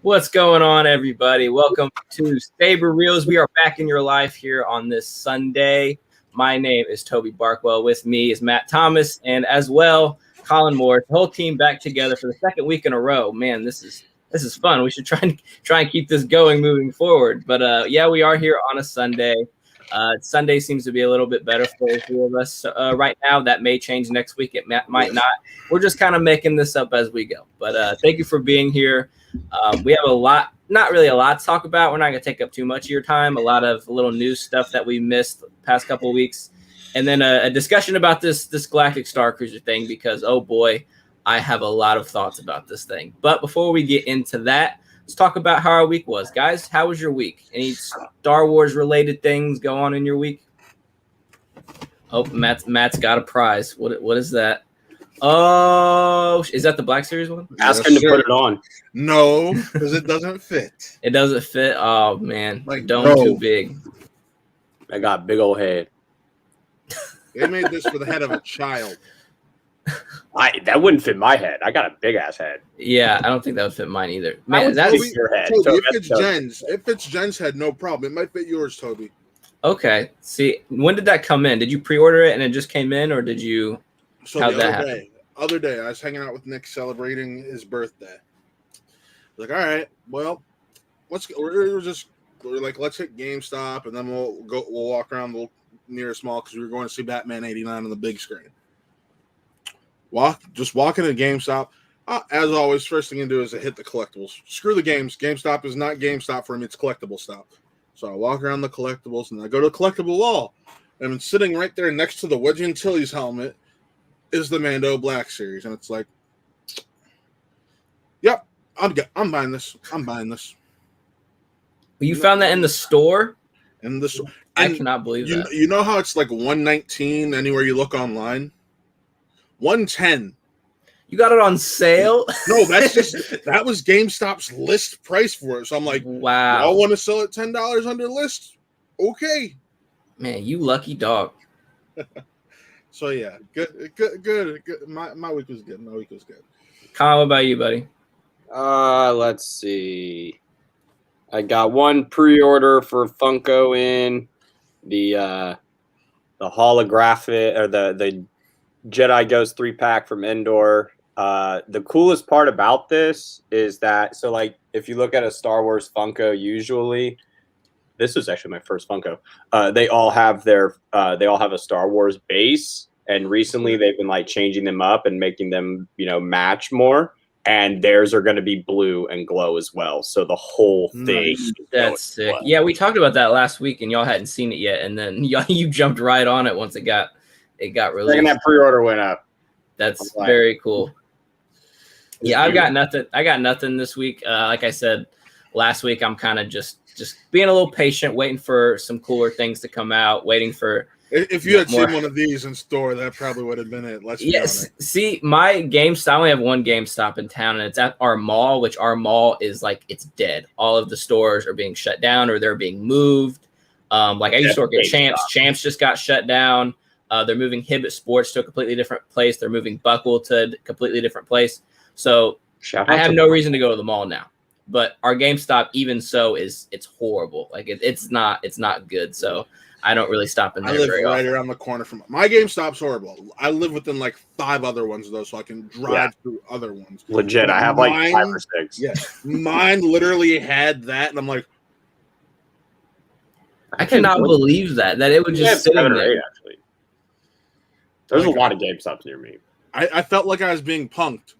What's going on, everybody? Welcome to SABER REELS. We are back in your life here on this Sunday. My name is Toby Barkwell. With me is Matt Thomas, and as well, Colin Moore. The whole team back together for the second week in a row. Man, this is fun. We should try and keep this going moving forward. But yeah, we are here on a Sunday. Sunday seems to be a little bit better for the three of us right now. That may change next week. It might not. We're just kind of making this up as we go. But thank you for being here. We have not really a lot to talk about. We're not going to take up too much of your time. A lot of little news stuff that we missed the past couple of weeks. And then a discussion about this Galactic Star Cruiser thing because, oh boy, I have a lot of thoughts about this thing. But before we get into that, let's talk about how our week was. Guys, how was your week? Any Star Wars related things go on in your week? Oh, Matt's got a prize. What is that? Oh, is that the Black Series one? Ask him to put it on. No, because it doesn't fit. It doesn't fit? Oh, man. Like, Dome too big. I got a big old head. They made this for the head of a child. That wouldn't fit my head. I got a big ass head. Yeah, I don't think that would fit mine either. Man, that's Toby, your head. Toby, if it's Jen's head, no problem. It might fit yours, Toby. Okay. See, when did that come in? Did you pre-order it and it just came in, or did you? So How'd the other day, I was hanging out with Nick celebrating his birthday. Like, all right, well, let's hit GameStop and then we'll walk around the nearest mall because we were going to see Batman '89 on the big screen. Just walk into GameStop. As always, first thing you do is I hit the collectibles. Screw the games. GameStop is not GameStop for me. It's collectible stop. So I walk around the collectibles and I go to the collectible wall. And sitting right there next to the Wedge Antilles helmet is the Mando Black Series. And it's like, yep, I'm buying this. I'm buying this. You found that in the store? In the store. I cannot believe that. You know how it's like $119 anywhere you look online? $110. You got it on sale? No, that was GameStop's list price for it. So I'm like, wow. I want to sell it $10 under list. Okay. Man, you lucky dog. So yeah, good. My week was good. Kyle, what about you, buddy? Let's see. I got one pre-order for Funko in the holographic or the Jedi Ghost 3-pack from Endor. The coolest part about this is that if you look at a Star Wars Funko, usually this was actually my first Funko. They all have a Star Wars base, and recently they've been changing them up and making them match more. And theirs are going to be blue and glow as well. So the whole thing. That's sick. Yeah, we talked about that last week, and y'all hadn't seen it yet, and then you jumped right on it once it got released. And that pre-order went up. That's very cool. Yeah, I got nothing this week. Like I said last week, I'm kind of just being a little patient, waiting for some cooler things to come out, waiting for. If you had seen one of these in store, that probably would have been it. Let's be honest. See, my GameStop, I only have one GameStop in town, and it's at our mall, which our mall is it's dead. All of the stores are being shut down or they're being moved. I used to work at Champs. Champs just got shut down. They're moving Hibbett Sports to a completely different place. They're moving Buckle to a completely different place. So I have no reason to go to the mall now. But our GameStop, even so, it's horrible. It's not good. So I don't really stop in there. I live right around the corner from my GameStop's horrible. I live within 5 other ones though, so I can drive through other ones. Legit, I have 5 or 6. Yeah, mine literally had that, and I'm like, I cannot believe that it would just sit in there. Actually, there's a lot of GameStops near me. I felt like I was being punked.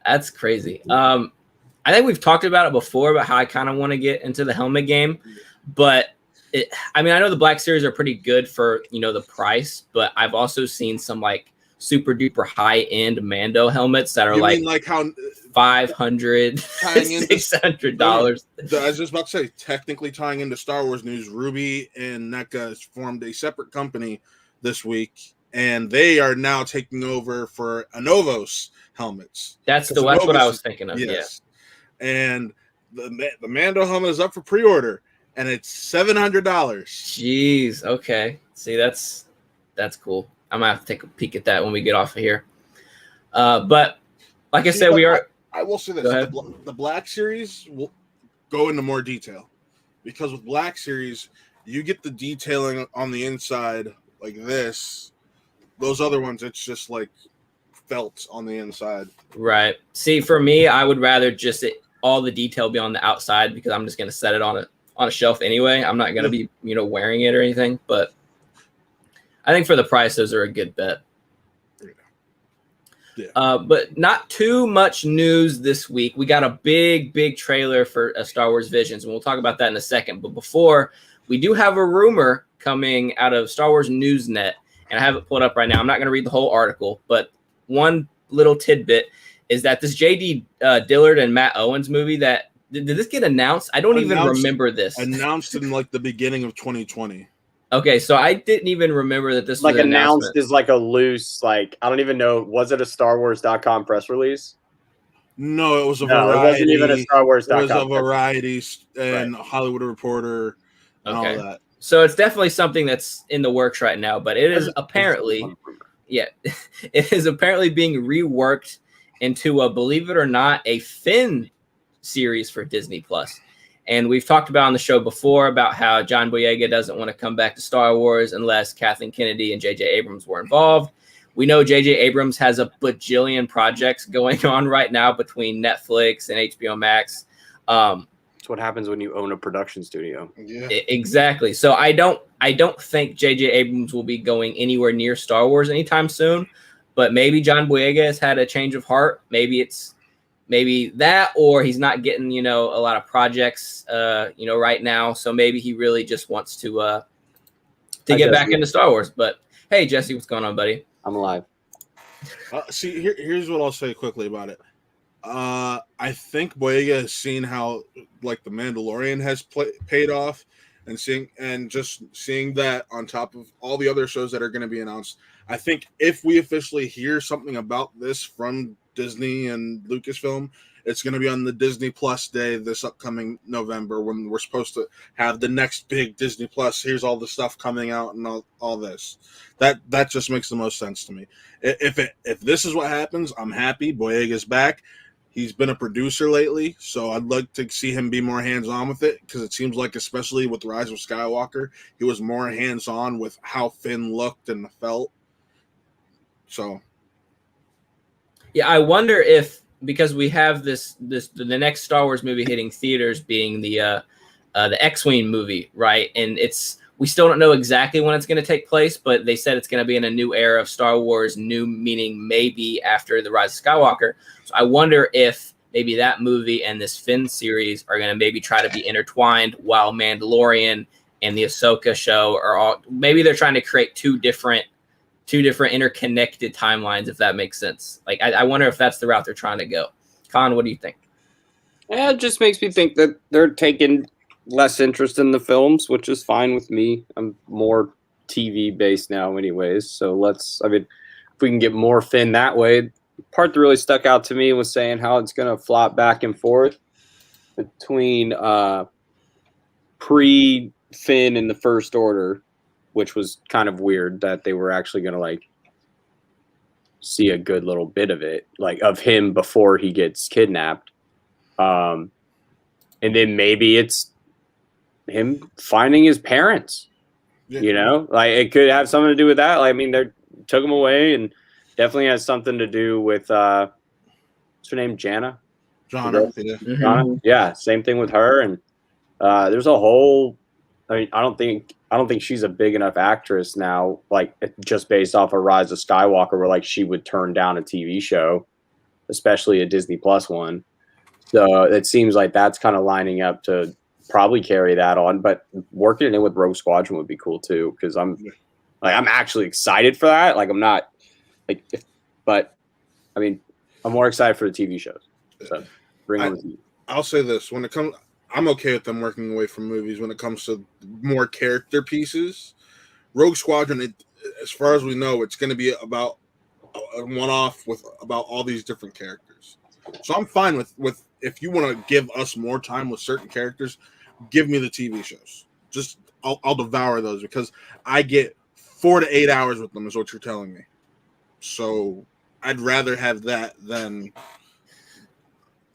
That's crazy. I think we've talked about it before about how I kind of want to get into the helmet game. But I know the Black Series are pretty good for, the price, but I've also seen some super duper high end Mando helmets that are how $500, $600. I was just about to say, technically tying into Star Wars news, Ruby and NECA formed a separate company this week, and they are now taking over for Anovos helmets. That's what I was thinking of. Yes. Yeah. And the Mando helmet is up for pre-order. And it's $700. Jeez. Okay. See, that's cool. I'm gonna have to take a peek at that when we get off of here. But like I said, we are I will say this: Go ahead. the Black Series will go into more detail because with Black Series, you get the detailing on the inside like this. Those other ones, it's just like felt on the inside. Right. See, for me, I would rather just all the detail be on the outside because I'm just going to set it on a shelf anyway. I'm not going to be wearing it or anything. But I think for the price, those are a good bet. Yeah. But not too much news this week. We got a big trailer for Star Wars Visions, and we'll talk about that in a second. But before, we do have a rumor coming out of Star Wars Newsnet, and I have it pulled up right now. I'm not going to read the whole article, but one little tidbit is that this J.D. Dillard and Matt Owens movie that did this get announced? I don't even remember this. Announced in like the beginning of 2020. Okay, so I didn't even remember that this was like an announced is like a loose, like, I don't even know. Was it a StarWars.com press release? No, it was a No, variety. it wasn't even a StarWars.com. It was a variety and Hollywood Reporter and all that. So it's definitely something that's in the works right now, but it is apparently, it is apparently being reworked into a, believe it or not, a Finn series for Disney Plus. And we've talked about on the show before about how John Boyega doesn't want to come back to Star Wars unless Kathleen Kennedy and J.J. Abrams were involved. We know J.J. Abrams has a bajillion projects going on right now between Netflix and HBO Max. That's what happens when you own a production studio. Yeah. Exactly. So I don't think J.J. Abrams will be going anywhere near Star Wars anytime soon. But maybe John Boyega has had a change of heart. Maybe that, or he's not getting, a lot of projects, right now. So maybe he really just wants to get back into Star Wars. But hey, Jesse, what's going on, buddy? I'm alive. See, here's what I'll say quickly about it. I think Boyega has seen how, like, The Mandalorian has paid off, and seeing that on top of all the other shows that are going to be announced. I think if we officially hear something about this from Disney and Lucasfilm, it's going to be on the Disney Plus day this upcoming November when we're supposed to have the next big Disney Plus. Here's all the stuff coming out and all this. That just makes the most sense to me. If this is what happens, I'm happy. Boyega's back. He's been a producer lately, so I'd like to see him be more hands-on with it because it seems like, especially with Rise of Skywalker, he was more hands-on with how Finn looked and felt. So, yeah, I wonder if, because we have the next Star Wars movie hitting theaters being the X-Wing movie, right? And we still don't know exactly when it's going to take place, but they said it's going to be in a new era of Star Wars, new meaning maybe after the Rise of Skywalker. So I wonder if maybe that movie and this Finn series are going to maybe try to be intertwined, while Mandalorian and the Ahsoka show are all, maybe they're trying to create two different interconnected timelines, if that makes sense. Like, I wonder if that's the route they're trying to go. Colin, what do you think? Yeah, it just makes me think that they're taking less interest in the films, which is fine with me. I'm more TV based now anyways. So if we can get more Finn that way. The part that really stuck out to me was saying how it's going to flop back and forth between pre-Finn and the First Order, which was kind of weird that they were actually going to like see a good little bit of it, like of him before he gets kidnapped. And then maybe it's him finding his parents, like it could have something to do with that. Like, I mean, they took him away, and definitely has something to do with, what's her name? Jana? Jana, yeah. Mm-hmm. Jana? Yeah. Same thing with her. And, there's a whole, I mean, I don't think she's a big enough actress now, like just based off of Rise of Skywalker, where like she would turn down a TV show, especially a Disney Plus one. So it seems like that's kind of lining up to probably carry that on, but working it in with Rogue Squadron would be cool too. Cause I'm actually excited for that. Like, I'm not like, but I mean, I'm more excited for the TV shows. So bring on the TV. I'll say this: when it comes, I'm okay with them working away from movies when it comes to more character pieces. Rogue Squadron, as far as we know, it's going to be about a one-off with about all these different characters. So I'm fine with if you want to give us more time with certain characters, give me the TV shows. Just I'll devour those because I get 4 to 8 hours with them, is what you're telling me. So I'd rather have that than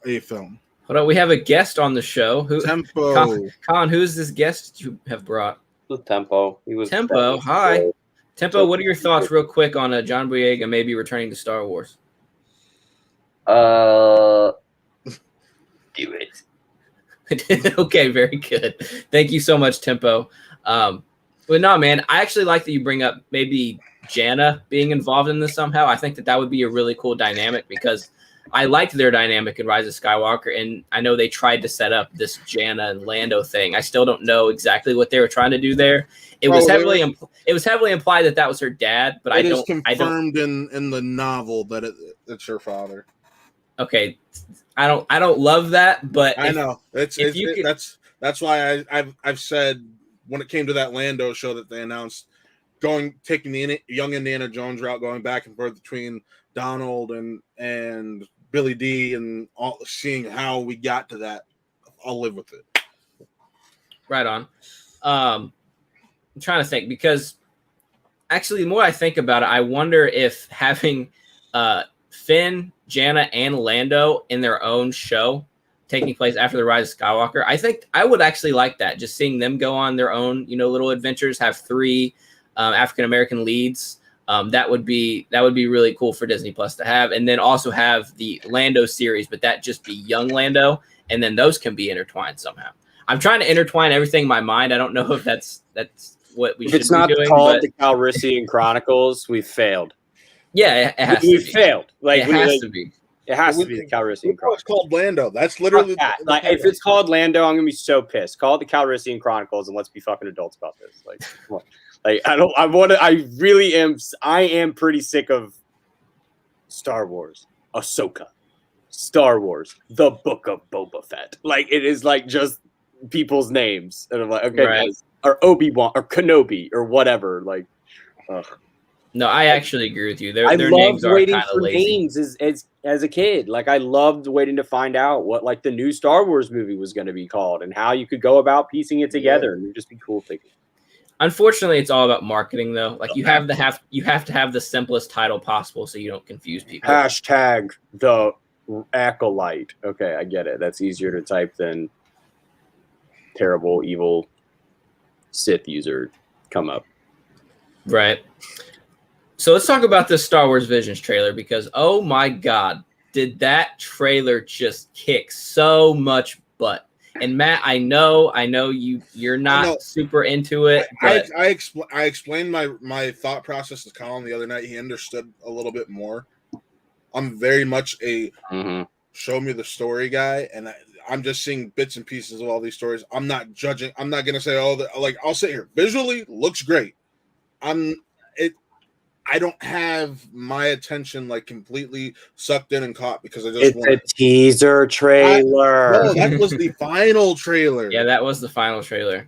a film. Hold on, we have a guest on the show. Tempo. Colin, who is this guest you have brought? Tempo. He was Tempo. Hi, Tempo. What are your thoughts, real quick, on John Boyega maybe returning to Star Wars? Do it. Okay, very good. Thank you so much, Tempo. But no, man, I actually like that you bring up maybe Jana being involved in this somehow. I think that would be a really cool dynamic because I liked their dynamic in Rise of Skywalker, and I know they tried to set up this Jana and Lando thing. I still don't know exactly what they were trying to do there. It was heavily implied that that was her dad, but it is confirmed in the novel that it's her father. Okay, I don't love that, but I know that's why I've said when it came to that Lando show that they announced taking the young Indiana Jones route, going back and forth between Donald and Billy D, and all, seeing how we got to that. I'll live with it. Right on. I'm trying to think because actually, the more I think about it, I wonder if having Finn, Jana, and Lando in their own show taking place after the Rise of Skywalker, I think I would actually like that. Just seeing them go on their own, little adventures, have 3 African-American leads. That would be really cool for Disney Plus to have. And then also have the Lando series, but that just be young Lando. And then those can be intertwined somehow. I'm trying to intertwine everything in my mind. I don't know if that's what we should be doing. If it's not called the Calrissian Chronicles, we've failed. Yeah, it has to be. We failed. It has to be. It has to be the Calrissian Chronicles. It's called Lando. That's literally if it's called Lando, I'm gonna be so pissed. Call it the Calrissian Chronicles and let's be fucking adults about this. Like, come on. Like I am pretty sick of Star Wars, Ahsoka, Star Wars, the Book of Boba Fett. Like, it is like just people's names, and I'm like, okay, right. guys, or Obi-Wan or Kenobi or whatever. Like, no, I actually agree with you. Their I names loved are waiting kind of for lazy. names as a kid. Like, I loved waiting to find out what like the new Star Wars movie was going to be called and how you could go about piecing it together, and it would just be cool thinking. Unfortunately, it's all about marketing, though. Like, you have to have the simplest title possible so you don't confuse people. Hashtag the Acolyte. Okay, I get it. That's easier to type than terrible, evil Sith user come up. Right. So let's talk about this Star Wars Visions trailer because, oh my God, did that trailer just kick so much butt. And Matt, I know you're not super into it. But I explained my thought process to Colin the other night. He understood a little bit more. I'm very much a show me the story guy, and I'm just seeing bits and pieces of all these stories. I'm not judging. I'm not gonna say I'll sit here. Visually looks great. I don't have my attention like completely sucked in and caught because it's a teaser trailer. No, that was the final trailer. Yeah, that was the final trailer.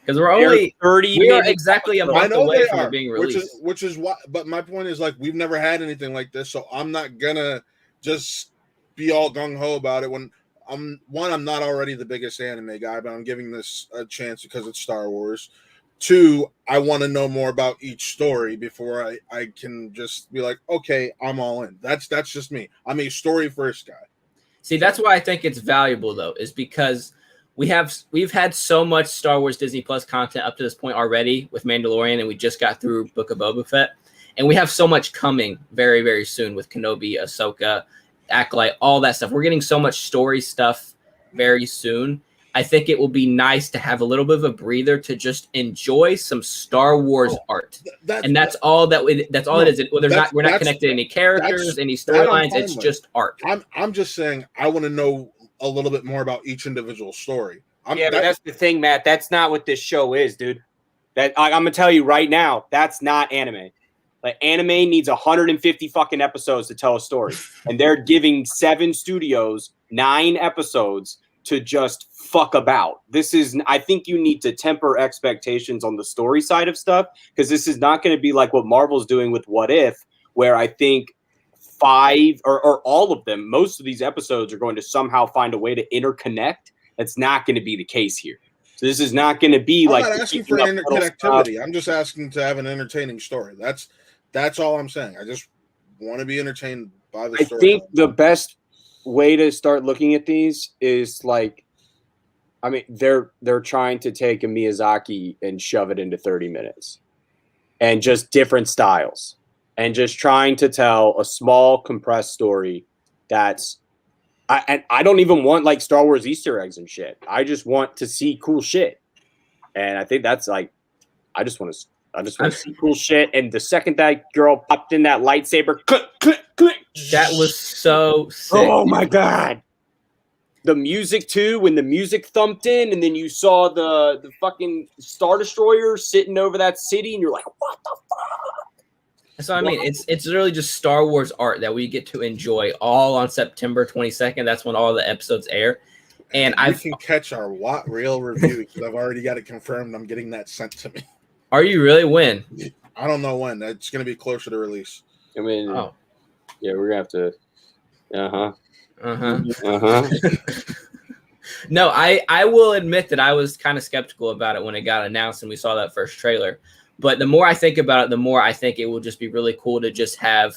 Because we're only 30 minutes. We are exactly a month away from it being released. Which is what. But my point is, like, we've never had anything like this, so I'm not gonna just be all gung ho about it. When I'm not already the biggest anime guy, but I'm giving this a chance because it's Star Wars. 2, I want to know more about each story before I can just be like, okay, I'm all in. That's just me. I'm a story first guy. See, that's why I think it's valuable, though, is because we've had so much Star Wars Disney Plus content up to this point already with Mandalorian, and we just got through Book of Boba Fett, and we have so much coming very, very soon with Kenobi, Ahsoka, Acolyte, all that stuff. We're getting so much story stuff very soon. I think it will be nice to have a little bit of a breather to just enjoy some Star Wars art, and that's all it is. We're not connected to any characters, any storylines. It's just art. I'm just saying I want to know a little bit more about each individual story. But that's the thing, Matt. That's not what this show is, dude. I'm gonna tell you right now. That's not anime. Like, anime needs 150 fucking episodes to tell a story, and they're giving 7 studios 9 episodes to just fuck about. I think you need to temper expectations on the story side of stuff, because this is not going to be like what Marvel's doing with What If, where I think 5 or all of them, most of these episodes are going to somehow find a way to interconnect. That's not going to be the case here. So this is not going to be I'm like not asking for interconnectivity. I'm just asking to have an entertaining story. That's all I'm saying. I just want to be entertained by the story. I think the best way to start looking at these is like, I mean, they're trying to take a Miyazaki and shove it into 30 minutes and just different styles and just trying to tell a small compressed story that's I don't even want like Star Wars Easter eggs and shit. I just want to see cool shit. And I think that's like I just want to see cool shit. And the second that girl popped in that lightsaber, click, click, click. That was so sick. Oh my god. The music too, when the music thumped in, and then you saw the fucking Star Destroyer sitting over that city, and you're like, what the fuck? So I mean, it's really just Star Wars art that we get to enjoy all on September 22nd. That's when all the episodes air. And I can catch our Reel review because I've already got it confirmed. I'm getting that sent to me. Are you really? When? I don't know when. It's going to be closer to release. I mean, yeah, we're going to have to. No, I will admit that I was kind of skeptical about it when it got announced and we saw that first trailer. But the more I think about it, the more I think it will just be really cool to just have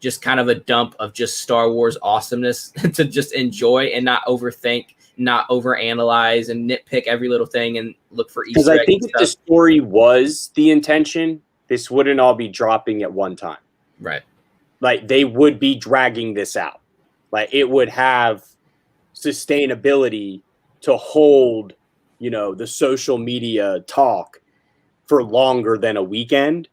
just kind of a dump of just Star Wars awesomeness to just enjoy and not overthink, not overanalyze and nitpick every little thing and look for Easter eggs. Because I think if the story was the intention, this wouldn't all be dropping at one time. Right. Like they would be dragging this out. Like it would have sustainability to hold, you know, the social media talk for longer than a weekend.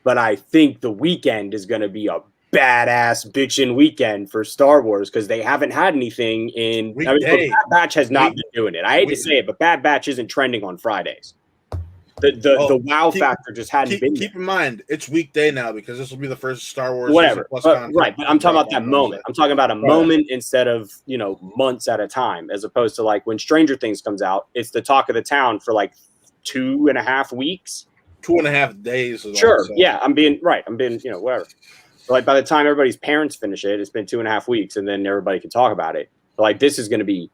But I think the weekend is going to be a badass bitchin' weekend for Star Wars because they haven't had anything in. I mean, Bad Batch has not been doing it. I hate to say it, but Bad Batch isn't trending on Fridays. The wow factor just hadn't been. Keep in mind, it's weekday now because this will be the first Star Wars. Whatever, right? But I'm talking about that moment. I'm talking about a moment instead of months at a time, as opposed to like when Stranger Things comes out, it's the talk of the town for like 2.5 weeks, 2.5 days. Sure, yeah, I'm being whatever. But like by the time everybody's parents finish it, it's been 2.5 weeks, and then everybody can talk about it. But like this is going to be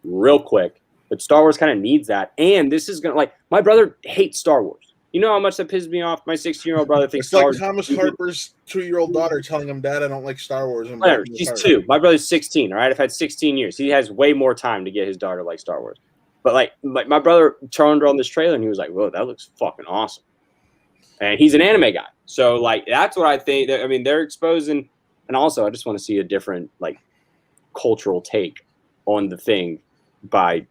real quick. But Star Wars kind of needs that. And this is going to, like, my brother hates Star Wars. You know how much that pisses me off? My 16-year-old brother thinks Star Wars. It's like Thomas Harper's 2-year-old daughter telling him, Dad, I don't like Star Wars. Whatever. She's 2. My brother's 16, all right? I've had 16 years. He has way more time to get his daughter to like Star Wars. But, like my brother turned on this trailer, and he was like, whoa, that looks fucking awesome. And he's an anime guy. So, like, that's what I think. I mean, they're exposing. And also, I just want to see a different, like, cultural take on the thing by,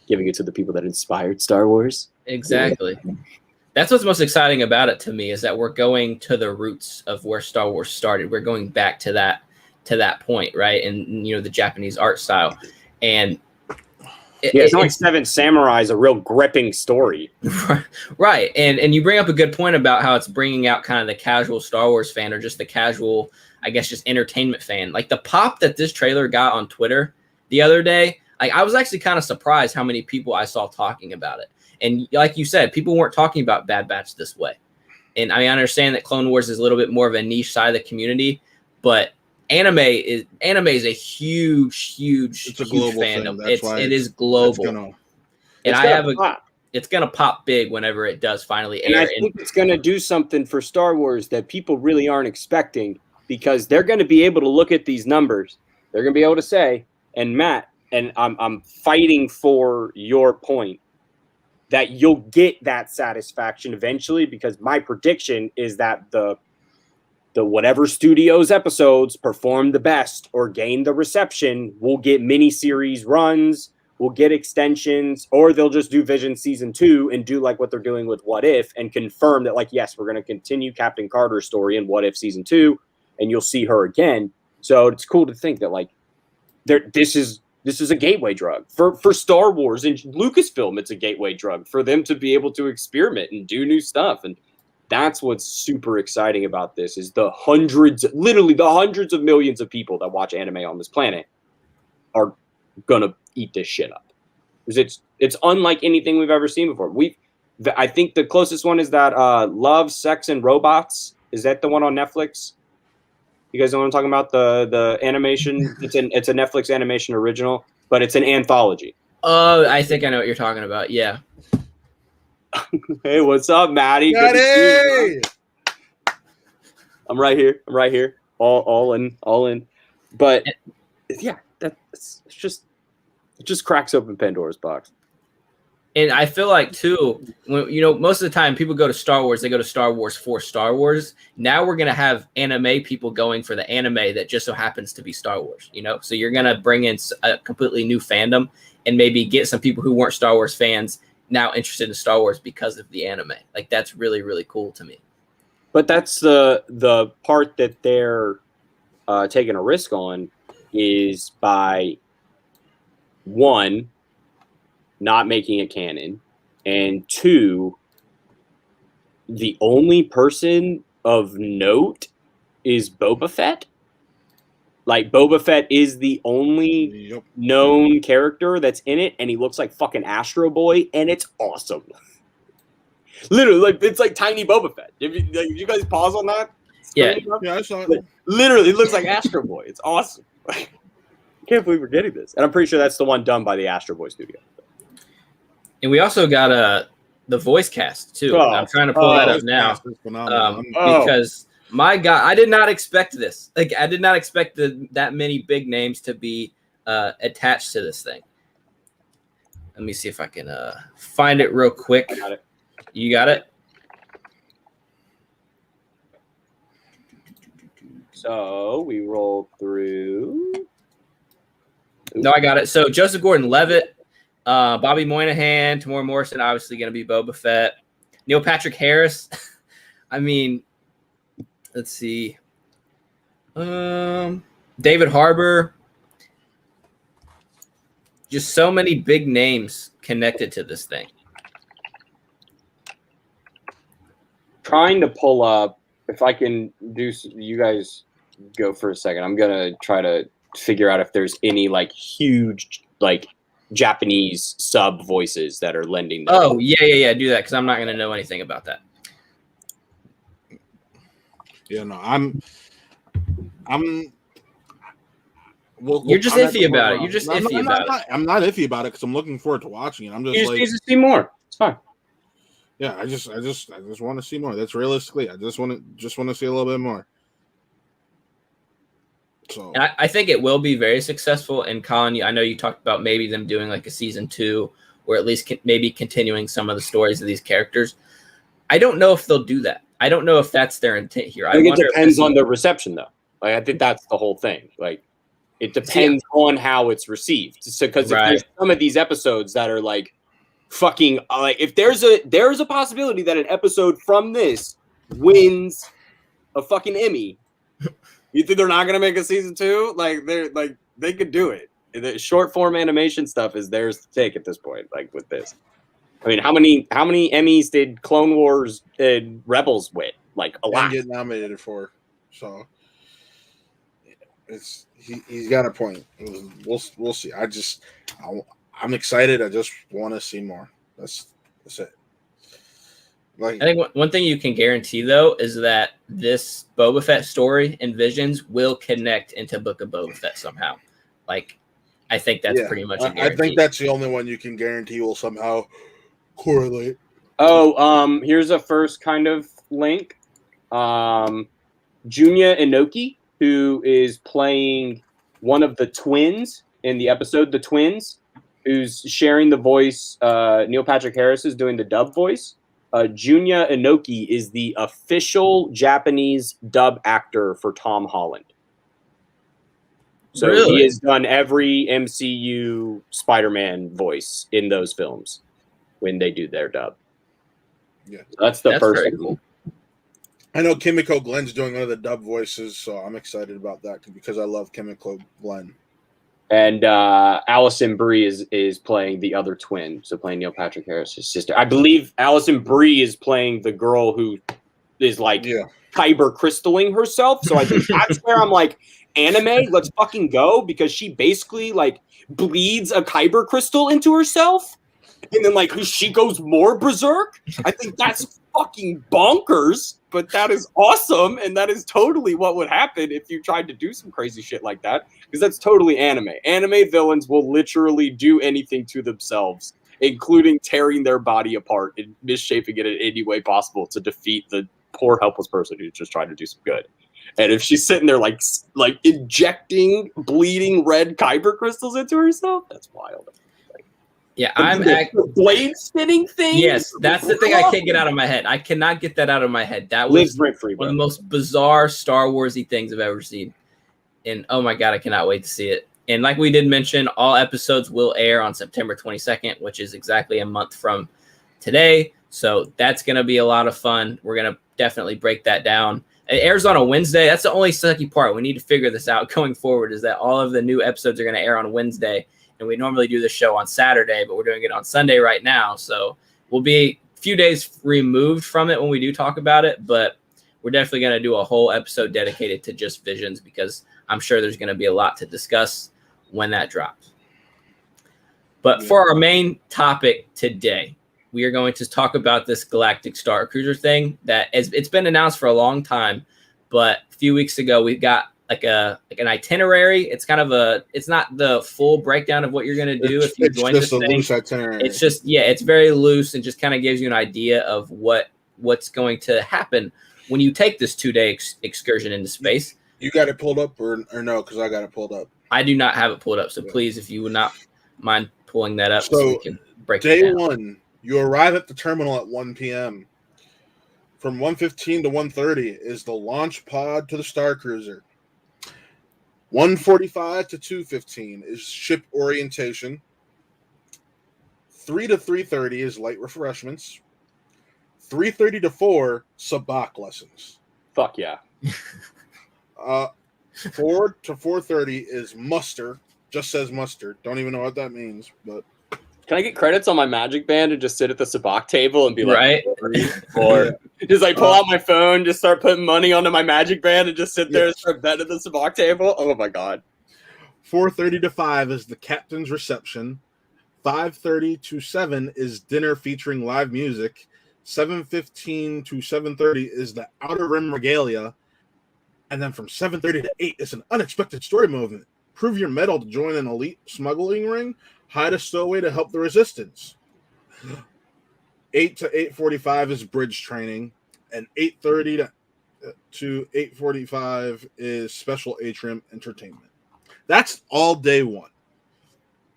giving it to the people that inspired Star Wars. Exactly. That's what's most exciting about it to me is that we're going to the roots of where Star Wars started. We're going back to that point, right? And the Japanese art style. And it's not like Seven Samurai is a real gripping story. Right. And you bring up a good point about how it's bringing out kind of the casual Star Wars fan or just the casual, I guess, just entertainment fan. Like the pop that this trailer got on Twitter the other day, I was actually kind of surprised how many people I saw talking about it. And like you said, people weren't talking about Bad Batch this way. And I understand that Clone Wars is a little bit more of a niche side of the community, but anime is a huge fandom. It is global. It's gonna pop big whenever it does finally air. And I think it's gonna do something for Star Wars that people really aren't expecting because they're gonna be able to look at these numbers. They're gonna be able to say, and Matt, and I'm fighting for your point that you'll get that satisfaction eventually because my prediction is that the whatever studio's episodes perform the best or gain the reception will get miniseries runs, will get extensions, or they'll just do Vision Season 2 and do like what they're doing with What If and confirm that like, yes, we're going to continue Captain Carter's story in What If Season 2 and you'll see her again. So it's cool to think that like this is a gateway drug for Star Wars and Lucasfilm. It's a gateway drug for them to be able to experiment and do new stuff. And that's what's super exciting about this is literally the hundreds of millions of people that watch anime on this planet are going to eat this shit up. Because it's unlike anything we've ever seen before. I think the closest one is that Love, Sex, and Robots. Is that the one on Netflix? You guys know what I'm talking about? The animation. It's a Netflix animation original, but it's an anthology. Oh, I think I know what you're talking about. Yeah. Hey, what's up, Maddie? Good to see you. I'm right here. All in. But yeah, it's just it just cracks open Pandora's box. And I feel like too, when most of the time people go to Star Wars, they go to Star Wars for Star Wars. Now we're gonna have anime people going for the anime that just so happens to be Star Wars. So you're gonna bring in a completely new fandom and maybe get some people who weren't Star Wars fans now interested in Star Wars because of the anime. Like that's really, really cool to me. But that's the part that they're taking a risk on is by one, not making it canon, and two, the only person of note is Boba Fett. Like Boba Fett is the only known character that's in it, and he looks like fucking Astro Boy, and it's awesome. Literally, like it's like tiny Boba Fett. If you guys pause on that, yeah, I saw it. But literally, it looks like Astro Boy. It's awesome. I can't believe we're getting this, and I'm pretty sure that's the one done by the Astro Boy studio. And we also got the voice cast too. I'm trying to pull that up now because my God, I did not expect this. Like I did not expect that many big names to be attached to this thing. Let me see if I can find it real quick. I got it. You got it? So we roll through. No, I got it. So Joseph Gordon-Levitt, Bobby Moynihan, Tamora Morrison, obviously going to be Boba Fett. Neil Patrick Harris. I mean, let's see. David Harbour. Just so many big names connected to this thing. Trying to pull up, if I can do, you guys go for a second. I'm going to try to figure out if there's any like huge like Japanese sub voices that are lending them. Oh, yeah. Do that because I'm not going to know anything about that. Yeah, no, I'm. You're just iffy about it. You're just iffy about it. I'm not iffy about it because I'm looking forward to watching it. I'm just like, need to see more. It's fine. Yeah, I just want to see more. That's realistically, I just want to see a little bit more. So and I think it will be very successful. And Colin, I know you talked about maybe them doing like a season 2, or at least maybe continuing some of the stories of these characters. I don't know if they'll do that. I don't know if that's their intent here. I think it depends on the reception, though. Like I think that's the whole thing. Like it depends on how it's received. So because if there's some of these episodes that are like fucking like if there's a possibility that an episode from this wins a fucking Emmy, you think they're not gonna make a season 2? Like they could do it. The short form animation stuff is theirs to take at this point. Like with this, I mean, how many Emmys did Clone Wars and Rebels win? Like a lot. And get nominated for. So he's got a point. We'll see. I'm excited. I just want to see more. That's it. Like, I think one thing you can guarantee, though, is that this Boba Fett story and Visions will connect into Book of Boba Fett somehow. Like, I think that's pretty much a guarantee. I think that's the only one you can guarantee will somehow correlate. Oh, here's a first kind of link. Junya Inoki, who is playing one of the twins in the episode The Twins, who's sharing the voice. Neil Patrick Harris is doing the dub voice. Junya Inoki is the official Japanese dub actor for Tom Holland. So he has done every MCU Spider-Man voice in those films when they do their dub. Yeah, so that's the first one. Cool. I know Kimiko Glenn's doing one of the dub voices, so I'm excited about that because I love Kimiko Glenn. And Allison Brie is playing the other twin, so playing Neil Patrick Harris' sister. I believe Allison Brie is playing the girl who is like kyber crystalling herself. So I think that's where I'm like, anime, let's fucking go, because she basically like bleeds a kyber crystal into herself, and then like she goes more berserk. I think that's fucking bonkers, but that is awesome, and that is totally what would happen if you tried to do some crazy shit like that, because that's totally anime. Anime villains will literally do anything to themselves, including tearing their body apart and misshaping it in any way possible to defeat the poor helpless person who's just trying to do some good. And if she's sitting there like injecting bleeding red Kyber crystals into herself, that's wild. Yeah, the blade spinning thing. Yes, that's the thing I can't get out of my head. I cannot get that out of my head. That was one of the most bizarre Star Warsy things I've ever seen. And oh my God, I cannot wait to see it. And like we did mention, all episodes will air on September 22nd, which is exactly a month from today. So that's going to be a lot of fun. We're going to definitely break that down. It airs on a Wednesday. That's the only sucky part. We need to figure this out going forward, is that all of the new episodes are going to air on Wednesday. And we normally do the show on Saturday, but we're doing it on Sunday right now. So we'll be a few days removed from it when we do talk about it. But we're definitely going to do a whole episode dedicated to just Visions, because I'm sure there's going to be a lot to discuss when that drops. But for our main topic today, we are going to talk about this Galactic Star Cruiser thing that it's been announced for a long time, but a few weeks ago we got like an itinerary. It's kind of it's not the full breakdown of what you're going to do if you join this thing. Loose itinerary. It's just, it's very loose and just kind of gives you an idea of what's going to happen when you take this 2-day excursion into space. You got it pulled up or no? Because I got it pulled up. I do not have it pulled up, so please, if you would not mind pulling that up, so we can break it down. Day 1. You arrive at the terminal at 1 p.m. From 1:15 to 1:30 is the launch pod to the Star Cruiser. 1:45 to 2:15 is ship orientation. 3 to 3:30 is light refreshments. 3:30 to 4, sabacc lessons. Fuck yeah. 4 to 4:30 is muster. Just says muster. Don't even know what that means, but. Can I get credits on my Magic Band and just sit at the sabacc table and be like, right? Or just like pull out my phone, just start putting money onto my Magic Band and just sit there and start betting at the sabacc table? Oh my God. 4:30 to 5 is the captain's reception. 5:30 to 7 is dinner featuring live music. 7:15 to 7:30 is the Outer Rim regalia. And then from 7:30 to 8 is an unexpected story movement. Prove your mettle to join an elite smuggling ring. Hide a stowaway to help the resistance. 8 to 8:45 is bridge training. And 8:30 to 8:45 is special atrium entertainment. That's all day 1.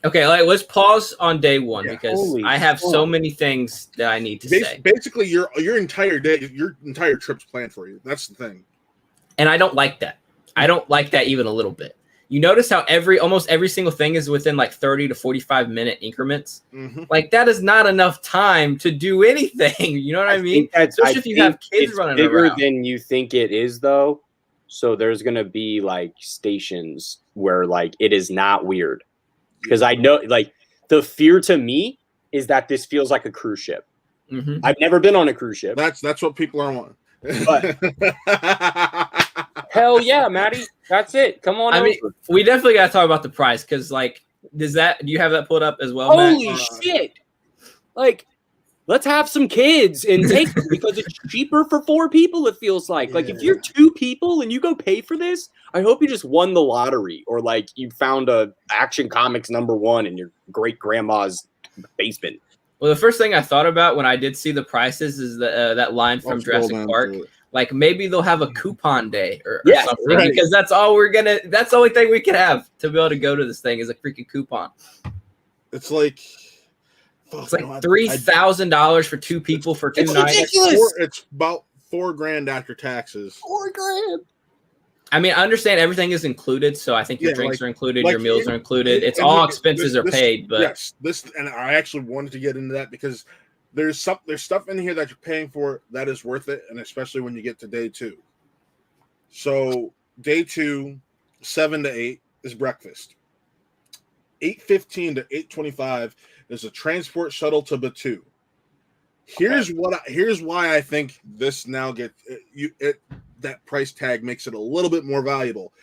Okay, let's pause on day 1 because I have so many things that I need to say. Basically, your entire day, your entire trip's planned for you. That's the thing. And I don't like that. I don't like that even a little bit. You notice how almost every single thing is within like 30 to 45 minute increments. Mm-hmm. Like that is not enough time to do anything. You know what I mean? Especially if you have kids running bigger around. Than you think it is, though. So there's gonna be like stations where like it is not weird, because I know like the fear to me is that this feels like a cruise ship. Mm-hmm. I've never been on a cruise ship. That's what people are on. But hell yeah, Maddie. That's it. Come on. I mean, we definitely got to talk about the price, because, like, do you have that pulled up as well, Holy Matt? shit. Like, let's have some kids and take it, because it's cheaper for 4 people, it feels like. Like, if you're 2 people and you go pay for this, I hope you just won the lottery, or, like, you found a Action Comics #1 in your great-grandma's basement. Well, the first thing I thought about when I did see the prices is that line from Jurassic Park. Like maybe they'll have a coupon day or something, because that's the only thing we can have to be able to go to this thing is a freaking coupon. It's like $3,000 for 2 people for 2 nights. It's about $4,000 after taxes. $4,000. I mean, I understand everything is included, so I think your drinks are included, your meals are included. It's all expenses are paid, but and I actually wanted to get into that because there's stuff in here that you're paying for that is worth it, and especially when you get to day 2. So day 2, 7 to 8 is breakfast. 8:15 to 8:25 is a transport shuttle to Batu. Here's why I think this now that price tag makes it a little bit more valuable.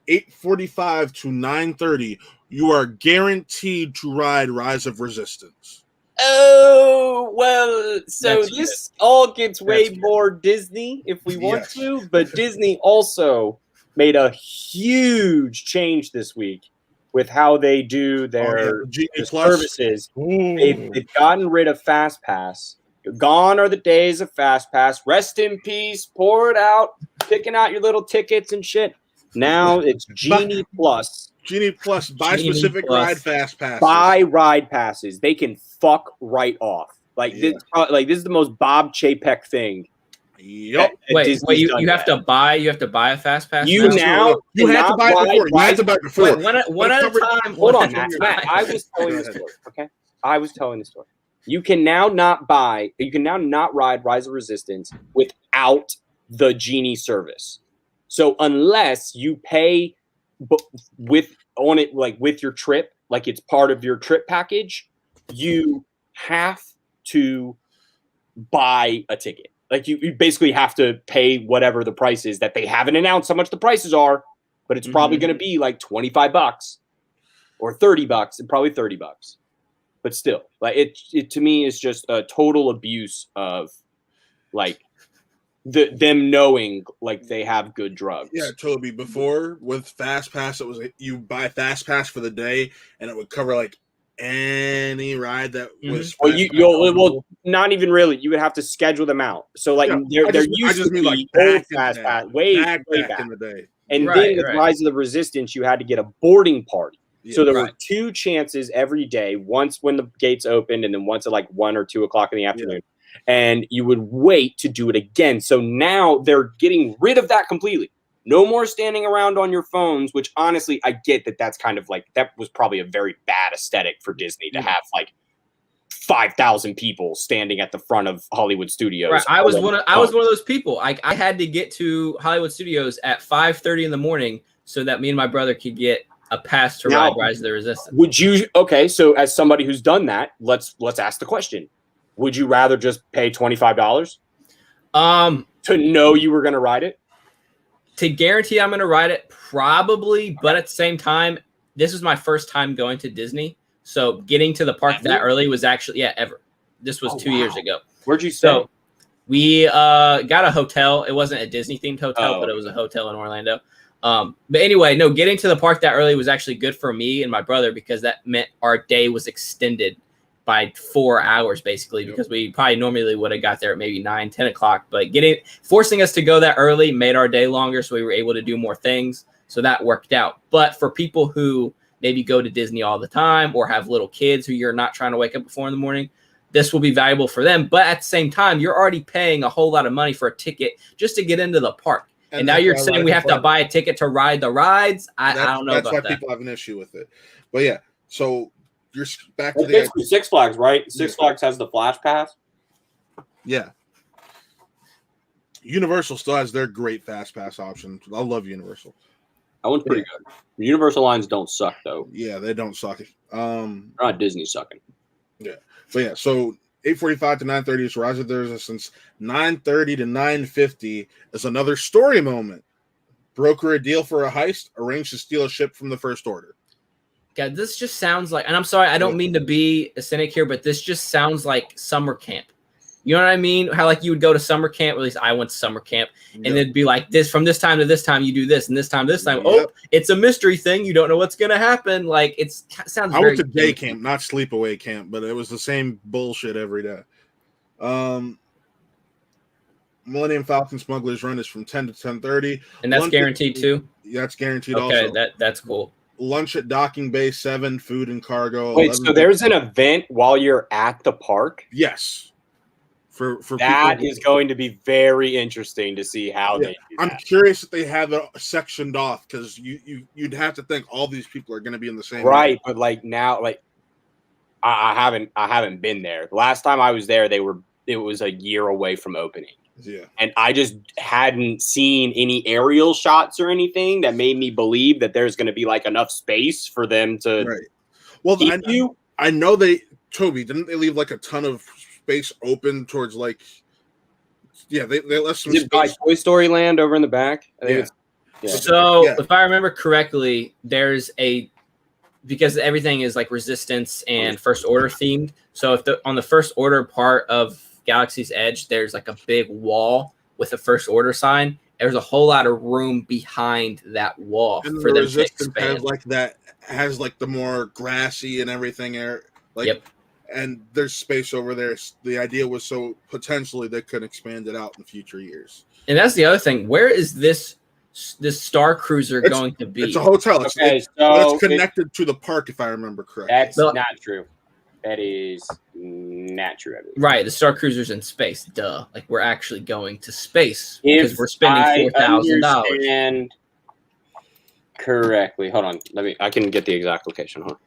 8:45 to 9:30, you are guaranteed to ride Rise of Resistance. Oh, well, so this all gets way more Disney if we want to, but Disney also made a huge change this week with how they do their services. They've gotten rid of Fast Pass, Gone are the days of Fast Pass. Rest in peace. Pour it out. Picking out your little tickets and shit. Now it's Genie Plus. Genie Plus. Buy Genie specific Plus. ride fast passes. Buy ride passes. They can fuck right off. Like Yeah. this is the most Bob Chapek thing. Yep. Wait, you have to buy a fast pass. You now? You had to buy it before. You had to buy it before. Wait, one at a time. Hold on, Matt. I was telling the story. Okay, I was telling the story. You can now not ride Rise of Resistance without the Genie service. So unless you pay with your trip, like it's part of your trip package, you have to buy a ticket. Like you basically have to pay whatever the price is that they haven't announced how much the prices are, but it's probably going to be like $25 or $30 and probably $30. But still, like it to me is just a total abuse of like them knowing like they have good drugs. Yeah, Toby. Before with Fast Pass, it was you buy Fast Pass for the day, and it would cover like any ride that was. Well, not even really. You would have to schedule them out. So like there used to be old Fast Pass way back in the day, and then with Rise of the Resistance, you had to get a boarding party. Yeah, so there were 2 chances every day, once when the gates opened and then once at like 1 or 2 o'clock in the afternoon. Yeah. And you would wait to do it again. So now they're getting rid of that completely. No more standing around on your phones, which honestly, I get that that's kind of like, that was probably a very bad aesthetic for Disney to have like 5,000 people standing at the front of Hollywood Studios. Right. I was one of those people. I had to get to Hollywood Studios at 5:30 in the morning so that me and my brother could get a pass to ride Rise of the Resistance. Would you? Okay, so as somebody who's done that, let's ask the question: would you rather just pay $25 to know you were going to ride it? To guarantee I'm going to ride it, probably. But at the same time, this was my first time going to Disney, so getting to the park that early was actually ever. This was 2 years ago. Where'd you stay? So we got a hotel. It wasn't a Disney themed hotel, but it was a hotel in Orlando. But anyway, no, getting to the park that early was actually good for me and my brother because that meant our day was extended by 4 hours basically because we probably normally would have got there at maybe 9-10 o'clock, but forcing us to go that early made our day longer, so we were able to do more things, so that worked out. But for people who maybe go to Disney all the time or have little kids who you're not trying to wake up before in the morning, this will be valuable for them. But at the same time, you're already paying a whole lot of money for a ticket just to get into the park. And now you're saying we have to buy a ticket to ride the rides? I don't know about that. That's why people have an issue with it. But yeah, so you're back to the Six Flags, right? Six Flags has the Flash Pass. Yeah. Universal still has their great Fast Pass option. I love Universal. That one's pretty good. The Universal lines don't suck, though. Yeah, they don't suck. Not Disney sucking. Yeah. But yeah, so 8:45 to 9:30 is Rise of the Resistance. 9:30 to 9:50 is another story moment. Broker a deal for a heist. Arrange to steal a ship from the First Order. God, this just sounds like, and I'm sorry, I don't mean to be a cynic here, but this just sounds like summer camp. You know what I mean? How like you would go to summer camp, or at least I went to summer camp, and it'd be like this from this time to this time you do this, and this time to this time. Oh, it's a mystery thing. You don't know what's gonna happen. Like it sounds. I went to day camp, not sleepaway camp, but it was the same bullshit every day. Millennium Falcon Smuggler's Run is from 10 to 10:30, and that's guaranteed too. Yeah, that's guaranteed. Okay, also. That's cool. Lunch at Docking Bay 7, food and cargo. Wait, so there's an event while you're at the park? Yes. For that is going to be very interesting to see how they do that. I'm curious if they have it sectioned off because you'd have to think all these people are going to be in the same right. But like now, like I haven't been there. The last time I was there, it was a year away from opening. Yeah, and I just hadn't seen any aerial shots or anything that made me believe that there's going to be like enough space for them to. Right. Well, I know Toby, didn't they leave like a ton of space open towards like? Yeah, they left some. Did buy Toy Story Land over in the back? I think So if I remember correctly, there's because everything is like Resistance and First Order themed. So if on the First Order part of Galaxy's Edge, there's like a big wall with a First Order sign. There's a whole lot of room behind that wall and for the them to expand. has like the more grassy and everything. and there's space over there. The idea was so potentially they could expand it out in future years. And that's the other thing. Where is this Star Cruiser going to be? It's a hotel. But it's connected to the park, if I remember correctly. That's not true. That is not true. Right, the Star Cruiser's in space. Duh. Like, we're actually going to space because we're spending $4,000. Correctly. Hold on. I can get the exact location. Hold on.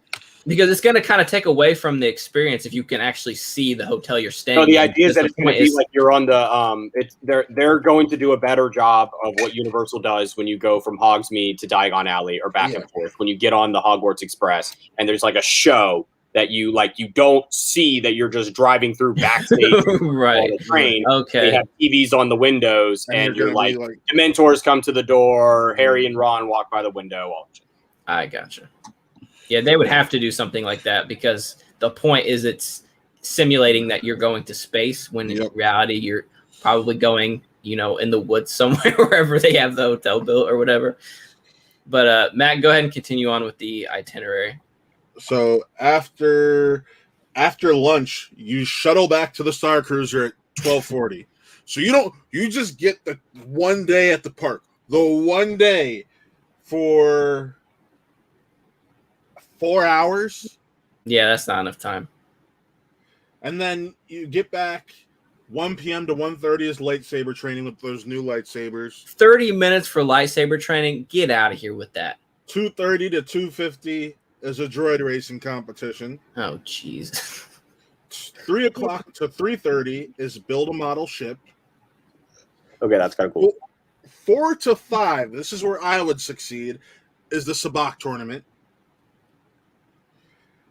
Because it's going to kind of take away from the experience if you can actually see the hotel you're staying in. So the idea is that it's going to be like you're on the they're going to do a better job of what Universal does when you go from Hogsmeade to Diagon Alley or back and forth. When you get on the Hogwarts Express and there's like a show that you don't see, that you're just driving through backstage right. on the train. Okay. They have TVs on the windows and you're like Dementors come to the door, Harry and Ron walk by the window. All that shit. I gotcha. Yeah, they would have to do something like that because the point is it's simulating that you're going to space when in reality you're probably going, in the woods somewhere, wherever they have the hotel built or whatever. But Matt, go ahead and continue on with the itinerary. So after lunch, you shuttle back to the Star Cruiser at 12:40. So you just get the one day at the park. The one day for 4 hours. Yeah, that's not enough time. And then you get back 1 p.m. to 1:30 is lightsaber training with those new lightsabers. 30 minutes for lightsaber training. Get out of here with that. 2:30 to 2:50 is a droid racing competition. Oh, jeez. 3 o'clock to 3:30 is build a model ship. Okay, that's kind of cool. 4 to 5, this is where I would succeed, is the Sabak tournament.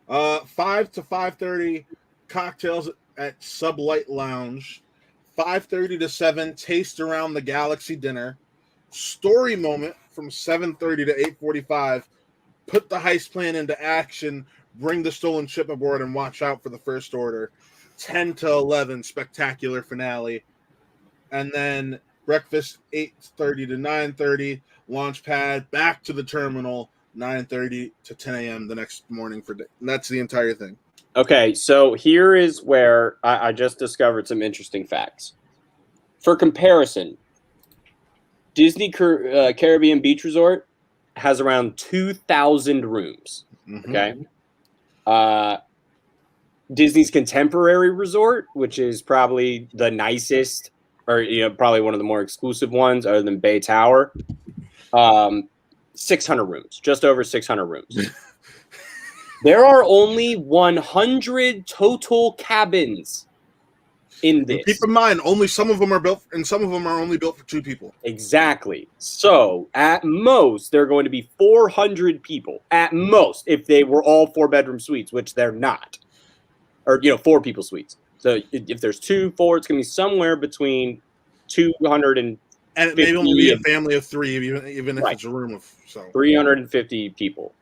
5 to 5:30, cocktails at Sublight Lounge. 5:30 to 7, taste around the galaxy dinner. Story moment from 7:30 to 8:45. Put the heist plan into action. Bring the stolen ship aboard and watch out for the First Order. 10 to 11, spectacular finale. And then breakfast 8:30 to 9:30. Launch pad back to the terminal. 9:30 to 10 a.m. the next morning for day. And that's the entire thing. Okay, so here is where I just discovered some interesting facts. For comparison, Disney Caribbean Beach Resort has around 2,000 rooms. Mm-hmm. Okay. Disney's Contemporary Resort, which is probably the nicest, or probably one of the more exclusive ones, other than Bay Tower. 600 rooms, just over 600 rooms. There are only 100 total cabins in this. Keep in mind, only some of them are built, and some of them are only built for 2 people. Exactly. So at most, there are going to be 400 people at most if they were all 4-bedroom suites, which they're not, or 4-people suites. So if there's 2, 4, it's going to be somewhere between 200 and it may only be a family of 3, even if it's a room of 350 people.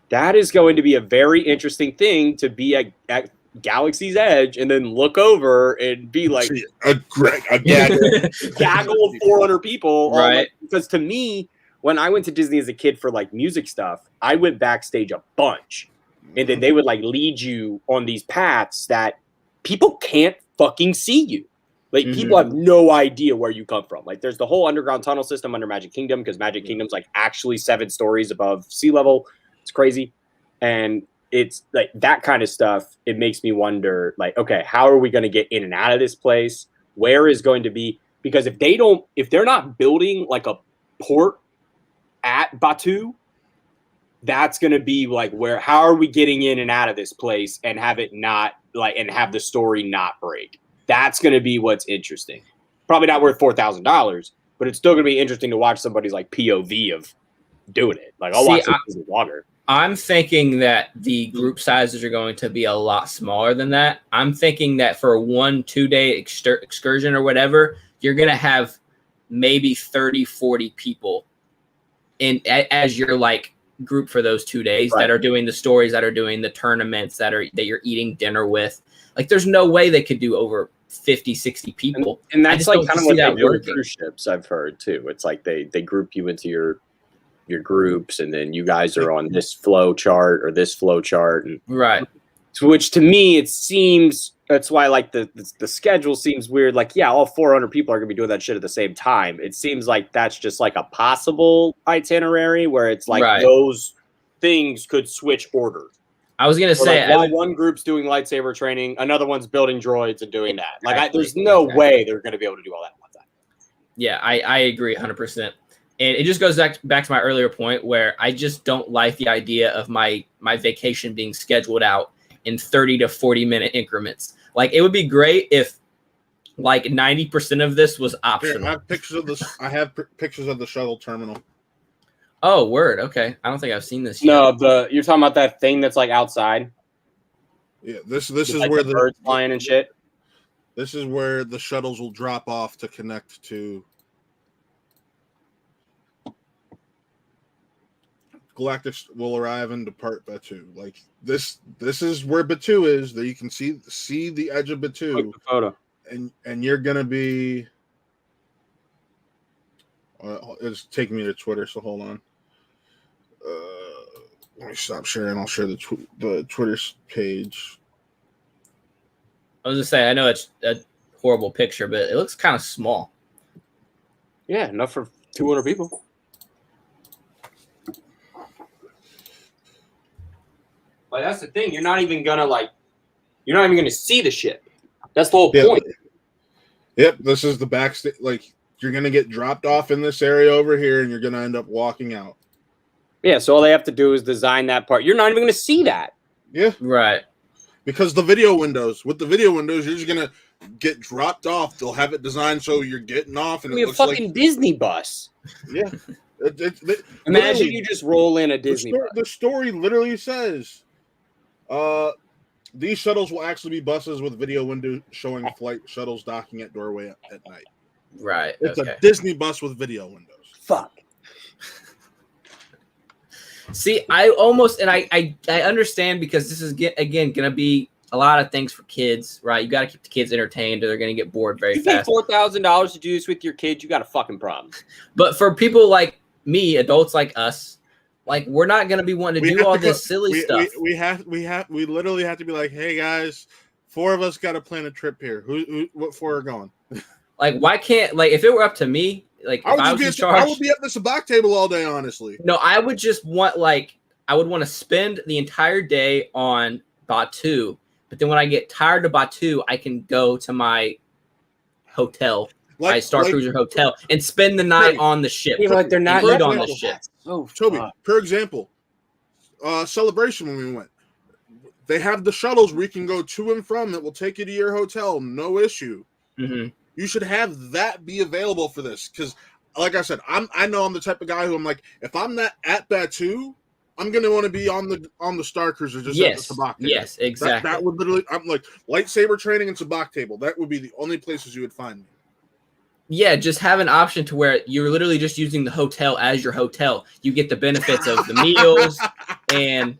That is going to be a very interesting thing to be at Galaxy's Edge and then look over and be like a gaggle of 400 people. Right. Because to me, when I went to Disney as a kid for like music stuff, I went backstage a bunch. And then they would like lead you on these paths that people can't fucking see you. Like, people have no idea where you come from. Like, there's the whole underground tunnel system under Magic Kingdom, because Magic Kingdom's, like, actually 7 stories above sea level. It's crazy. And it's, like, that kind of stuff, it makes me wonder, like, okay, how are we going to get in and out of this place? Where is going to be... Because if they're not building, like, a port at Batuu, that's going to be, like, how are we getting in and out of this place and have it not, like, and have the story not break? That's going to be what's interesting. Probably not worth $4,000, but it's still going to be interesting to watch somebody's like POV of doing it. Like, I'll watch it longer. I'm thinking that the group sizes are going to be a lot smaller than that. I'm thinking that for a 1-2 day excursion or whatever, you're going to have maybe 30, 40 people as your like group for those 2 days that are doing the stories, that are doing the tournaments, that you're eating dinner with. Like, there's no way they could do over 50, 60 people. And that's like kind of what they do with cruise ships, I've heard too. It's like they group you into your groups, and then you guys are on this flow chart or this flow chart. And right. which to me it seems that's why like the schedule seems weird. Like, yeah, all 400 people are gonna be doing that shit at the same time. It seems like that's just like a possible itinerary where it's like those things could switch order. I was gonna say, like, while one group's doing lightsaber training, another one's building droids and doing that. Like, there's no way they're gonna be able to do all that at one time. Yeah, I agree 100%. And it just goes back to my earlier point where I just don't like the idea of my vacation being scheduled out in 30 to 40 minute increments. Like, it would be great if like 90% of this was optional. Here, I have pictures of this. I have pictures of the shuttle terminal. Oh, word. Okay. I don't think I've seen this yet. No, you're talking about that thing that's like outside. Yeah, this is like where the birds flying and shit. This is where the shuttles will drop off to connect to Galactic. Will arrive and depart Batuu. Like this is where Batuu is. That you can see the edge of Batuu. Look the photo. And you're gonna be. It's taking me to Twitter, so hold on. Let me stop sharing. I'll share the Twitter page. I was gonna say, I know it's a horrible picture, but it looks kind of small. Yeah, enough for 200 people. Like, that's the thing. You're not even gonna see the ship. That's the whole point. Yep, this is the backstage. Like, you're gonna get dropped off in this area over here, and you're gonna end up walking out. Yeah, so all they have to do is design that part. You're not even gonna see that. Yeah, right. Because with the video windows, you're just gonna get dropped off. They'll have it designed so you're getting off, and it looks a fucking like Disney bus. Yeah. Imagine you just roll in a Disney bus. The story literally says, these shuttles will actually be buses with video window showing flight shuttles docking at doorway at night. Right. It's a Disney bus with video windows. Fuck. See, I understand because this is again gonna be a lot of things for kids, right? You got to keep the kids entertained, or they're gonna get bored very fast. You pay $4,000 to do this with your kids, you got a fucking problem. But for people like me, adults like us, like, we're not gonna be wanting to do all this silly stuff. We literally have to be like, hey guys, 4 of us got to plan a trip here. What 4 are going? Like, why can't, like, if it were up to me, like, I would be at the sabacc table all day, honestly. No, I would just want, like, I would want to spend the entire day on Batuu, but then when I get tired of Batuu, I can go to my hotel, my Star Cruiser hotel, and spend the night on the ship. Yeah, like, they're not on the ship. Oh, Toby, for example, Celebration when we went, they have the shuttles where you can go to and from that will take you to your hotel, no issue. Mm-hmm. You should have that be available for this, because, like I said, I know I'm the type of guy who I'm like, if I'm not at Batuu, I'm gonna want to be on the Star Cruiser at the sabacc table. Yes, exactly. That would literally, I'm like, lightsaber training and sabacc table. That would be the only places you would find me. Yeah, just have an option to where you're literally just using the hotel as your hotel. You get the benefits of the meals and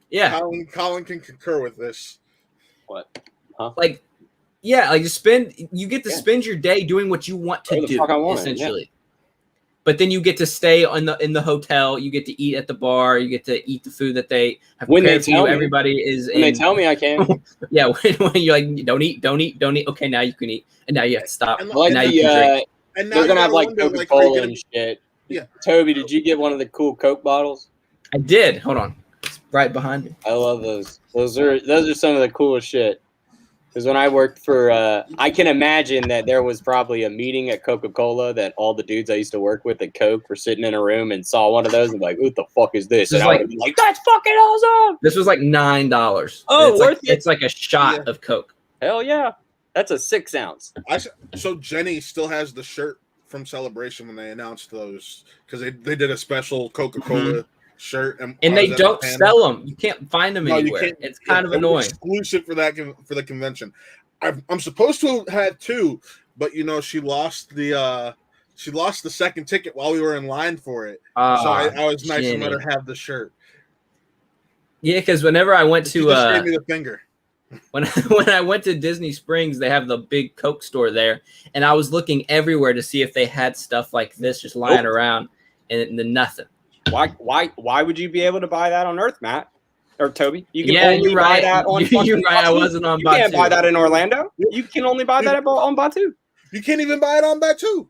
yeah. Colin can concur with this. What? Huh? Like, yeah, like you get to spend your day doing what you want to do, essentially. But then you get to stay in the hotel. You get to eat at the bar. You get to eat the food that they have prepared for you. Everybody is. When they tell me I can. Yeah, when you're like, don't eat. Okay, now you can eat, and now you have to stop. And like, now you can drink. And they're gonna have like Coca-Cola and shit. Yeah. Toby, did you get one of the cool Coke bottles? I did. Hold on, it's right behind me. I love those. Those are some of the coolest shit. Because when I worked for, I can imagine that there was probably a meeting at Coca-Cola that all the dudes I used to work with at Coke were sitting in a room and saw one of those and like, what the fuck is this? And I would be like, that's fucking awesome. This was like $9. Oh, worth it. It's like a shot of Coke. Hell yeah. That's a 6 ounce. So Jenny still has the shirt from Celebration when they announced those, because they did a special Coca-Cola shirt, and they don't sell them. You can't find them anywhere. It's kind of annoying. Exclusive for the convention. I'm supposed to have had 2, but she lost the second ticket while we were in line for it. So I was nice to let her have the shirt. Yeah, because whenever I went to, she just gave me the finger. When I went to Disney Springs, they have the big Coke store there, and I was looking everywhere to see if they had stuff like this just lying around, and then nothing. Why would you be able to buy that on Earth, Matt? or Toby. You can Yeah, only you're buy right. that on You're fucking right. I Batu. wasn't on You can't Batu. buy that in Orlando. You can only buy that on Batu. You can't even buy it on Batu.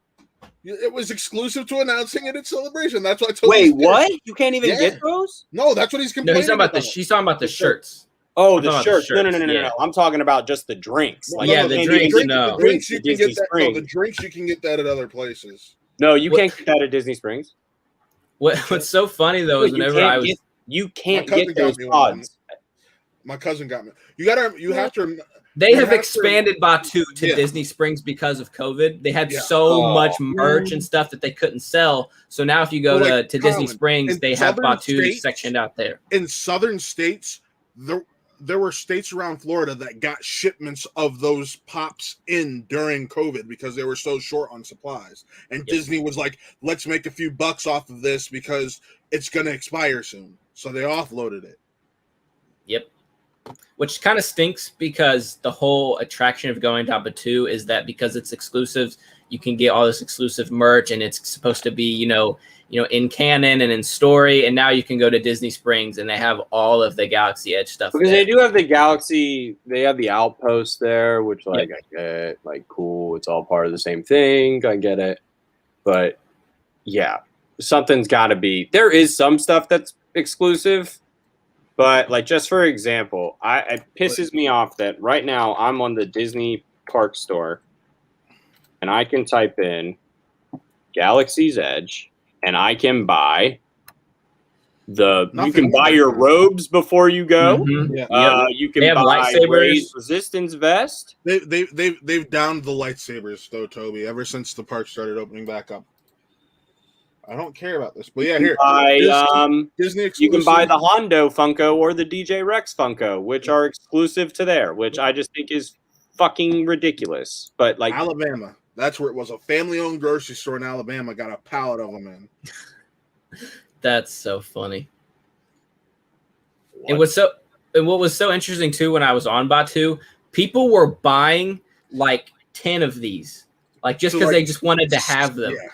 It was exclusive to announcing it at Celebration. That's why Toby's Wait, pissed. what? You can't even Yeah. get those? No, that's what he's No, complaining he's talking about about. he's talking about the shirts. Oh, I'm the talking about the shirts. No. shirts, yeah. No. I'm talking about just the drinks. No, Like, yeah, you the can't drinks, even get no. the The drinks you at can Disney get that. No, Springs. the drinks you can get that at other places. No, you What- can't get that at Disney Springs. What's so funny though No, is whenever I was you can't cousin get got those me one. pods. My cousin got me. You have to. they You have have to- expanded Batu to Yeah. Disney Springs because of COVID. They had Yeah. so Oh, much merch and stuff that they couldn't sell. So now if you go Well, like, to Disney Colin, Springs, in they have southern Batu states- sectioned out there. In southern states, there were states around Florida that got shipments of those pops in during COVID because they were so short on supplies. And Yep. Disney was like, let's make a few bucks off of this because it's going to expire soon. So they offloaded it. Yep. Which kind of stinks because the whole attraction of going to Batu is that because it's exclusives, you can get all this exclusive merch and it's supposed to be, in canon and in story. And now you can go to Disney Springs and they have all of the Galaxy Edge stuff. Because there. they do have the Galaxy, they have the Outpost there, which I get, like, cool. It's all part of the same thing. I get it. But yeah, something's got to be. There is some stuff that's exclusive, but like just for example, it pisses me off that right now I'm on the Disney Park store and I can type in Galaxy's Edge and I can buy you can buy your robes before you go. Mhm. Yeah. You They can have buy lightsabers. Ray's resistance vest. They've downed the lightsabers though, Toby, ever since the park started opening back up. I don't care about this, but yeah, here Disney exclusive. You can buy the Hondo Funko or the DJ Rex Funko, which are exclusive to there, which I just think is fucking ridiculous. But like Alabama, that's where it was. A family-owned grocery store in Alabama got a pallet of them in. That's so funny. And what was so interesting too when I was on Batu, people were buying like 10 of these, like just because they just wanted to have them. Yeah.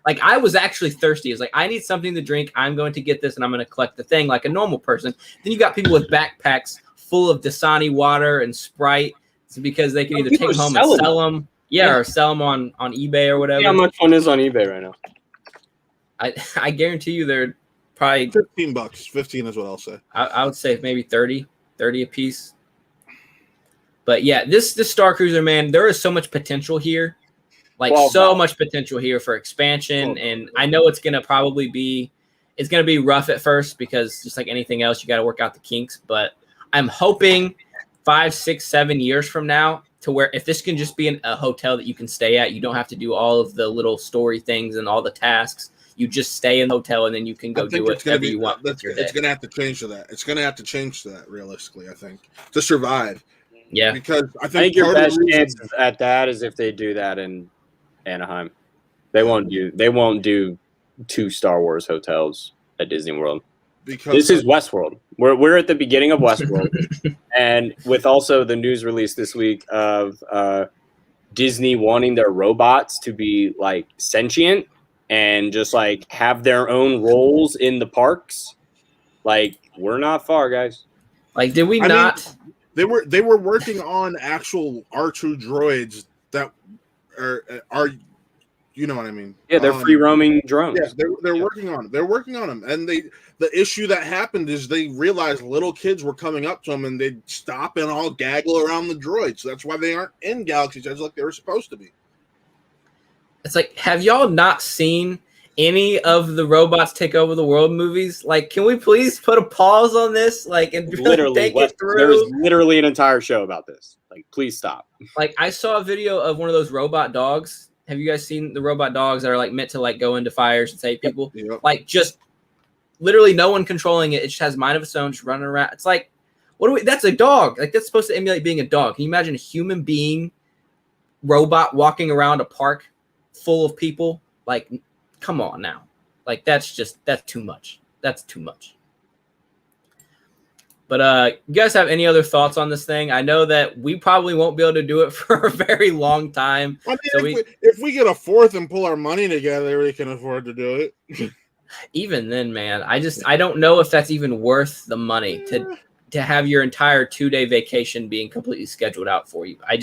Like I was actually thirsty. It's like I need something to drink. I'm going to get this and I'm going to collect the thing like a normal person. Then you got people with backpacks full of Dasani water and Sprite, because they can either take them home and sell them, or sell them on eBay or whatever. how much one is on eBay right now? I guarantee you they're probably $15. 15 is what I'll say. I would say maybe 30 a piece. But yeah, this Star Cruiser, man, there is so much potential here. Like much potential here for expansion. And I know it's gonna be rough at first because just like anything else, you got to work out the kinks. But I'm hoping 5, 6, 7 years from now to where if this can just be a hotel that you can stay at, you don't have to do all of the little story things and all the tasks. You just stay in the hotel and then you can go do whatever you want. It's going to have to change to that. It's going to have to change to that realistically, I think, to survive. Yeah, because I think your best chance at that is if they do that in Anaheim. They won't do 2 Star Wars hotels at Disney World. Because this is Westworld. We're at the beginning of Westworld, and with also the news release this week of Disney wanting their robots to be like sentient and just like have their own roles in the parks. Like we're not far, guys. Like did we not? They were working on actual R2 droids that are you know what I mean? Yeah, they're free roaming drones. Yeah, they're working on them. They're working on them, and the issue that happened is they realized little kids were coming up to them and they'd stop and all gaggle around the droids. So that's why they aren't in Galaxy's Edge like they were supposed to be. It's like, have y'all not seen any of the Robots Take Over the World movies? Like, can we please put a pause on this? Like, and really take it through? There's literally an entire show about this. Like, please stop. Like, I saw a video of one of those robot dogs. Have you guys seen the robot dogs that are like meant to like go into fires and save people? Yep. Like, just literally no one controlling it. It just has mind of its own, just running around. It's like, that's a dog. Like, that's supposed to emulate being a dog. Can you imagine a human being robot walking around a park full of people? Like, come on now. Like, that's too much. That's too much. But you guys have any other thoughts on this thing? I know that we probably won't be able to do it for a very long time. I mean, if we get a fourth and pull our money together, we can afford to do it. even then, man, I don't know if that's even worth the money to have your entire 2-day vacation being completely scheduled out for you. I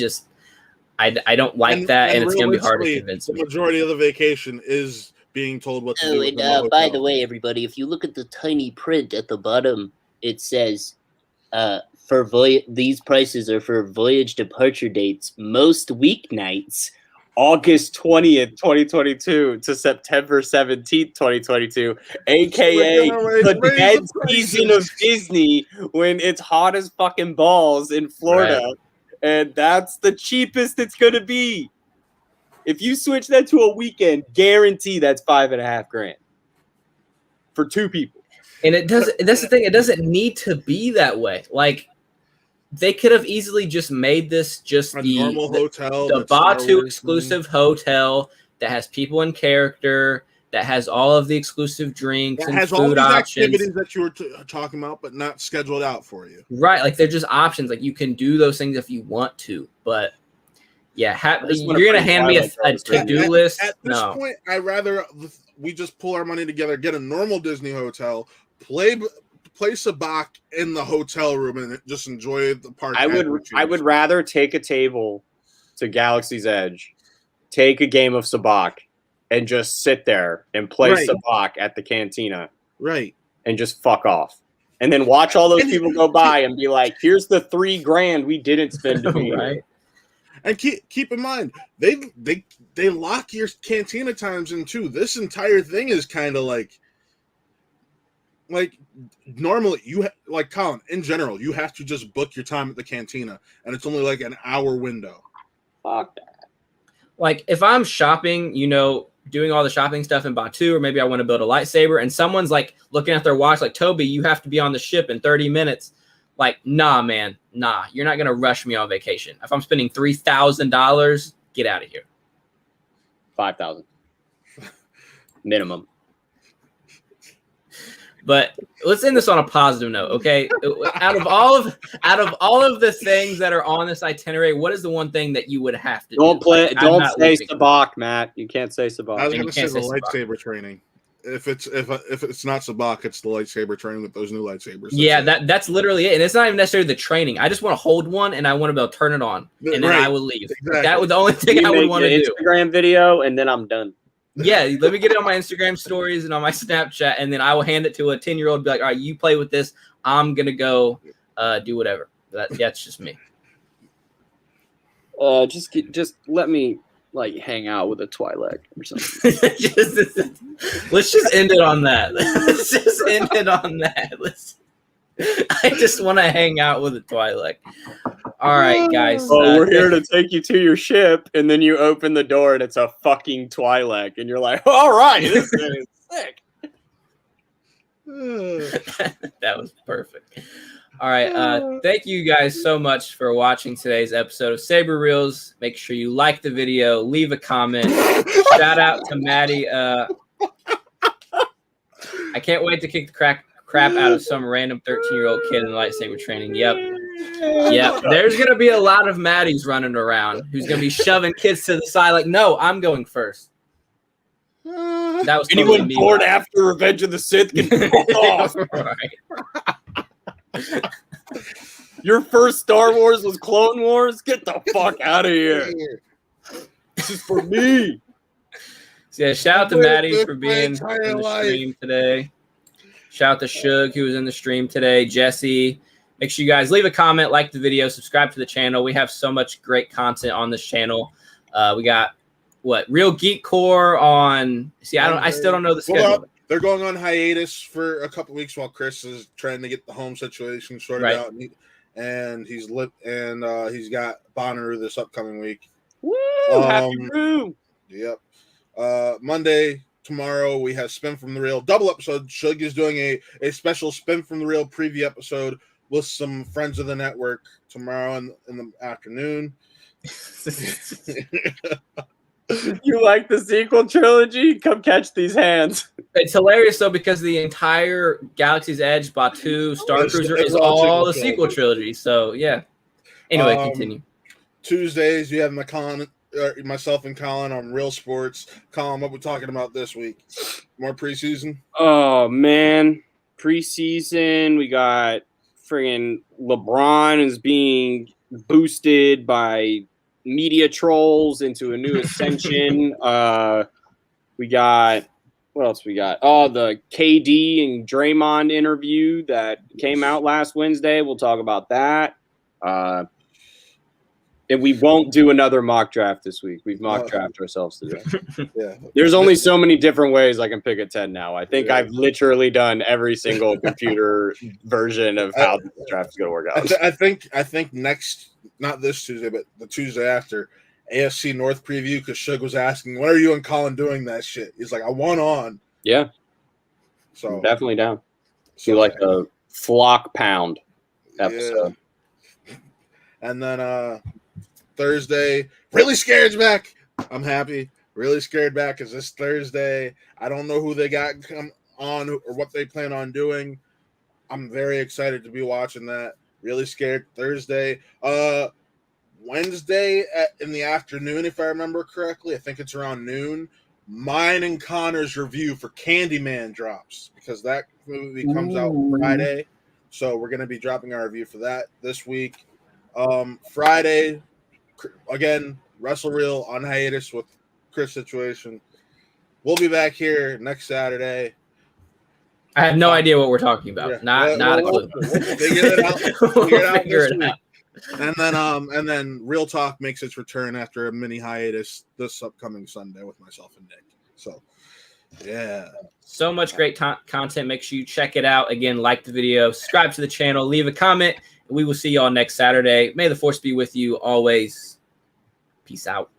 don't like that, and it's going to be hard to convince me. The majority of the vacation is being told what to do. And by the way, everybody, if you look at the tiny print at the bottom, it says, these prices are for voyage departure dates, most weeknights, August 20th, 2022 to September 17th, 2022, aka the dead season of Disney when it's hot as fucking balls in Florida. Right. And that's the cheapest it's going to be. If you switch that to a weekend, guarantee that's $5,500 for 2 people. And that's the thing. It doesn't need to be that way. Like, they could have easily just made this just a normal hotel, the Batu exclusive hotel that has people in character, that has all of the exclusive drinks and food all these options. Activities that you were talking about, but not scheduled out for you. Right, like they're just options. Like you can do those things if you want to, but yeah, you're gonna hand me a to-do list. At this point, I'd rather we just pull our money together, get a normal Disney hotel, play sabacc in the hotel room, and just enjoy the park. I would rather take a table to Galaxy's Edge, take a game of sabacc, and just sit there and play sabacc at the cantina. Right. And just fuck off. And then watch all those people go by and be like, here's the $3,000 we didn't spend to be right. And keep in mind, they lock your cantina times in too. This entire thing is kind of like normally like Colin, in general, you have to just book your time at the cantina, and it's only like an hour window. Fuck that. Like if I'm shopping, doing all the shopping stuff in Batu, or maybe I want to build a lightsaber, and someone's like looking at their watch like, Toby, you have to be on the ship in 30 minutes. Like, nah, man, nah, you're not going to rush me on vacation. If I'm spending $3,000, get out of here. $5,000 minimum. But let's end this on a positive note, okay? Out of all of the things that are on this itinerary, what is the one thing that you would have to do? Don't say sabacc, Matt. You can't say sabacc. I was going to say the lightsaber training. If it's not sabacc, it's the lightsaber training with those new lightsabers. Yeah, that's literally it. And it's not even necessarily the training. I just want to hold one and I want to be able to turn it on, and then I will leave. Exactly. That was the only thing I would want to do. Instagram video, and then I'm done. Yeah, let me get it on my Instagram stories and on my Snapchat, and then I will hand it to a 10-year-old and be like, all right, you play with this. I'm going to go do whatever. That's just me. Just let me hang out with a Twi'lek or something. Let's just end it on that. Let's just end it on that. I just want to hang out with a Twi'lek. All right, guys. We're here to take you to your ship, and then you open the door, and it's a fucking Twi'lek, and you're like, all right, this thing is sick. That was perfect. All right. Thank you guys so much for watching today's episode of Saber Reels. Make sure you like the video, leave a comment. Shout out to Maddie. I can't wait to kick the crap out of some random 13-year-old kid in lightsaber training. Yep. There's going to be a lot of Maddies running around who's going to be shoving kids to the side like, no, I'm going first. That was anyone born after Revenge of the Sith can fuck off. Right. Your first Star Wars was Clone Wars? Get the fuck out of here. This is for me. So yeah, shout out to Maddie for being in the stream today. Shout out to Shug, who was in the stream today. Jesse. Make sure you guys leave a comment, like the video, subscribe to the channel. We have so much great content on this channel. We got Real Geek Core on. See, I still don't know the schedule. They're going on hiatus for a couple weeks while Chris is trying to get the home situation sorted out, and he's got Bonner this upcoming week. Woo! Happy room. Yep. Monday. Tomorrow we have Spin from the Reel double episode. Shug is doing a special Spin from the Reel preview episode with some friends of the network tomorrow in the afternoon. You like the sequel trilogy? Come catch these hands. It's hilarious though, because the entire Galaxy's Edge, Batu, Star Cruiser is all the sequel trilogy. So yeah. Anyway, continue. Tuesdays you have Macon myself and Colin on Real Sports. Colin, what we're talking about this week? More preseason? Oh man, preseason. We got friggin' LeBron is being boosted by media trolls into a new ascension. We got what else? We got the KD and Draymond interview that came out last Wednesday. We'll talk about that. And we won't do another mock draft this week. We've mock drafted ourselves today. Yeah. There's only so many different ways I can pick a 10 now. I think I've literally done every single computer version of how the draft is going to work out. I think next, not this Tuesday, but the Tuesday after, AFC North preview, because Shug was asking, when are you and Colin doing that shit? He's like, I want on. Yeah. So I'm definitely down. So like a flock pound episode. Yeah. And then Thursday, Really Scared's back. I'm happy. Really Scared back is this Thursday. I don't know who they got come on or what they plan on doing. I'm very excited to be watching that. Really Scared Thursday. Wednesday in the afternoon, if I remember correctly. I think it's around noon. Mine and Connor's review for Candyman drops because that movie comes out Friday. So we're going to be dropping our review for that this week. Friday, again, Wrestle Reel on hiatus with Chris situation. We'll be back here next Saturday. I have no idea what we're talking about. Yeah. Not a clue. We'll figure it out. We'll figure it out. And then Real Talk makes its return after a mini hiatus this upcoming Sunday with myself and Nick. So, yeah. So much great content. Make sure you check it out. Again, like the video, subscribe to the channel, leave a comment. We will see y'all next Saturday. May the force be with you always. Peace out.